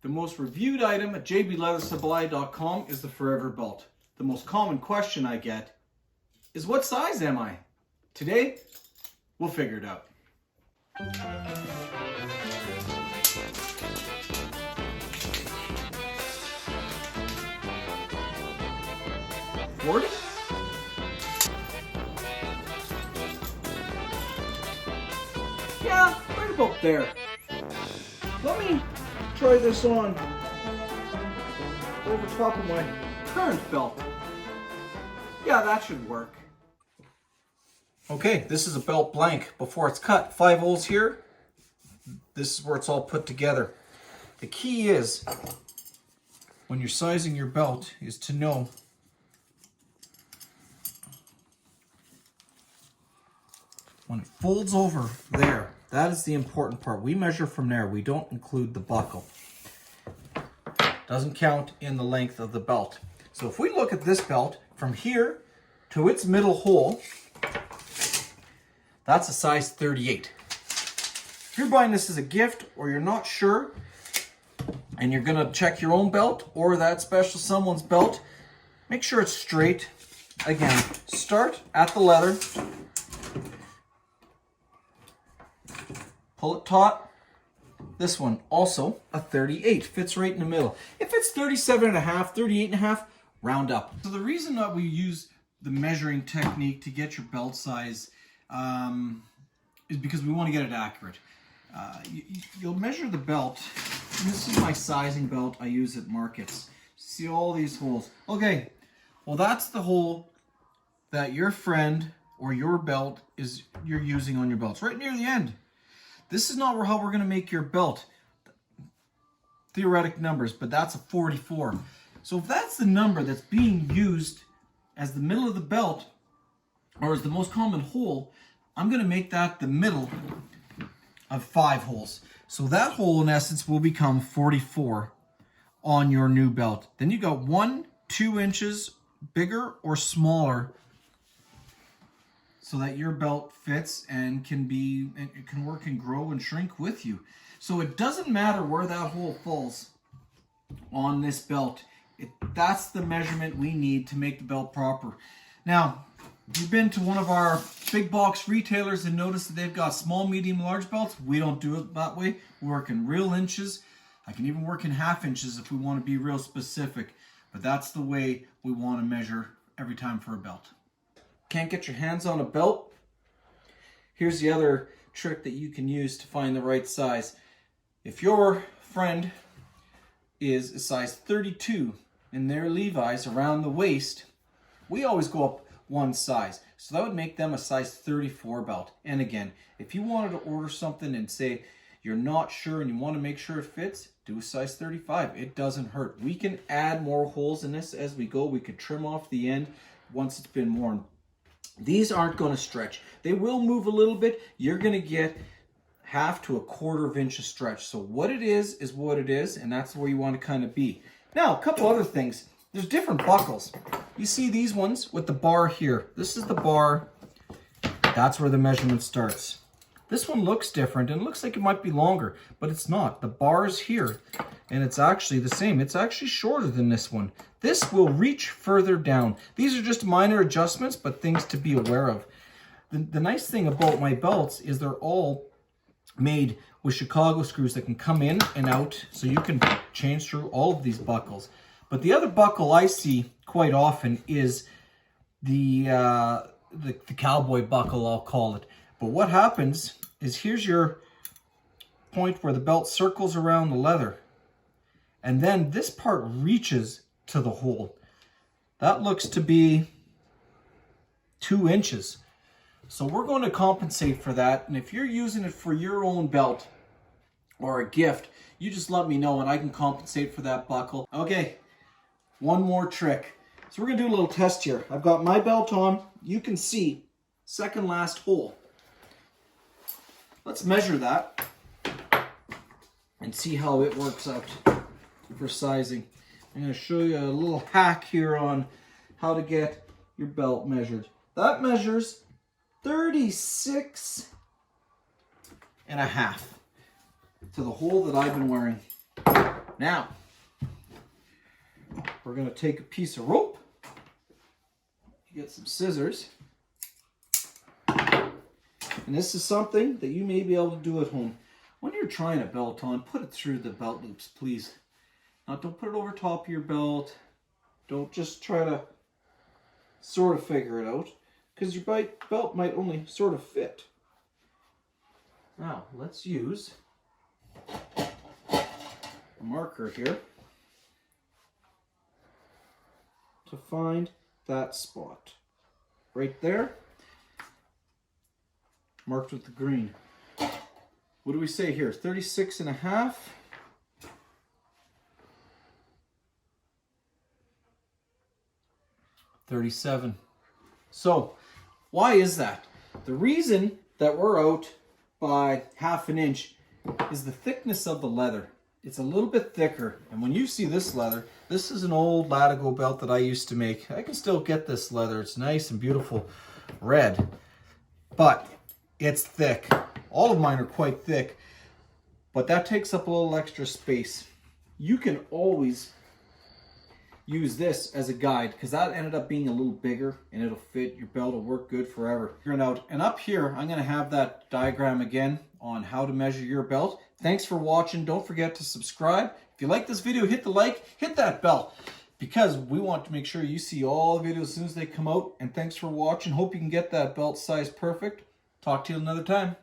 The most reviewed item at JBLeatherSupply.com is the Forever Belt. The most common question I get is, what size am I? Today, we'll figure it out. $40? Yeah, right about there. Let me try this on over top of my current belt. Yeah, that should work. Okay, this is a belt blank before it's cut. 5 holes here. This is where it's all put together. The key is, when you're sizing your belt, is to know when it folds over there. That is the important part. We measure from there. We don't include the buckle. Doesn't count in the length of the belt. So if we look at this belt from here to its middle hole, that's a size 38. If you're buying this as a gift or you're not sure and you're gonna check your own belt or that special someone's belt, make sure it's straight. Again, start at the leather. Pull it taut. This one also a 38, fits right in the middle. If it's 37 and a half, 38 and a half, round up. So the reason that we use the measuring technique to get your belt size is because we want to get it accurate. You'll measure the belt. This is my sizing belt I use at markets. See all these holes. Okay, well that's the hole that your friend or your belt you're using on your belts, right near the end. This is not how we're going to make your belt. Theoretic numbers, but that's a 44. So if that's the number that's being used as the middle of the belt, or as the most common hole, I'm going to make that the middle of 5 holes. So that hole, in essence, will become 44 on your new belt. Then you got 1, 2 inches bigger or smaller, so that your belt fits and it can work and grow and shrink with you. So it doesn't matter where that hole falls on this belt. That's the measurement we need to make the belt proper. Now, if you've been to one of our big box retailers and noticed that they've got small, medium, large belts, we don't do it that way. We work in real inches. I can even work in half inches if we want to be real specific. But that's the way we want to measure every time for a belt. Can't get your hands on a belt? Here's the other trick that you can use to find the right size. If your friend is a size 32 and their Levi's around the waist, we always go up 1 size. So that would make them a size 34 belt. And again, if you wanted to order something and say you're not sure and you want to make sure it fits, do a size 35. It doesn't hurt. We can add more holes in this as we go. We could trim off the end once it's been worn. These aren't going to stretch. They will move a little bit. You're going to get 1/2 to 1/4 inch of stretch. So what it is what it is, and that's where you want to kind of be. Now, a couple other things. There's different buckles. You see these ones with the bar here. This is the bar. That's where the measurement starts. This one looks different and looks like it might be longer, but it's not. The bar is here, and it's actually the same. It's actually shorter than this one. This will reach further down. These are just minor adjustments, but things to be aware of. The nice thing about my belts is they're all made with Chicago screws that can come in and out, so you can change through all of these buckles. But the other buckle I see quite often is the cowboy buckle, I'll call it. But what happens is, here's your point where the belt circles around the leather, and then this part reaches to the hole. That looks to be 2 inches. So we're going to compensate for that. And if you're using it for your own belt or a gift, you just let me know and I can compensate for that buckle. Okay, one more trick. So we're going to do a little test here. I've got my belt on. You can see second last hole. Let's measure that and see how it works out for sizing. I'm going to show you a little hack here on how to get your belt measured. That measures 36 and a half to the hole that I've been wearing. Now, we're going to take a piece of rope, get some scissors, and this is something that you may be able to do at home. When you're trying a belt on, put it through the belt loops, please. Now, don't put it over top of your belt. Don't just try to sort of figure it out, because your belt might only sort of fit. Now, let's use a marker here to find that spot. Right there, marked with the green. What do we say here? 36.5. 37. So, why is that? The reason that we're out by 1/2 inch is the thickness of the leather. It's a little bit thicker, and when you see this leather, this is an old Latigo belt that I used to make. I can still get this leather. It's nice and beautiful red, but it's thick. All of mine are quite thick, but that takes up a little extra space. You can always use this as a guide, because that ended up being a little bigger and it'll fit your belt. Will work good forever. And up here, I'm going to have that diagram again on how to measure your belt. Thanks for watching. Don't forget to subscribe. If you like this video, hit the like, hit that bell, because we want to make sure you see all the videos as soon as they come out. And thanks for watching. Hope you can get that belt size perfect. Talk to you another time.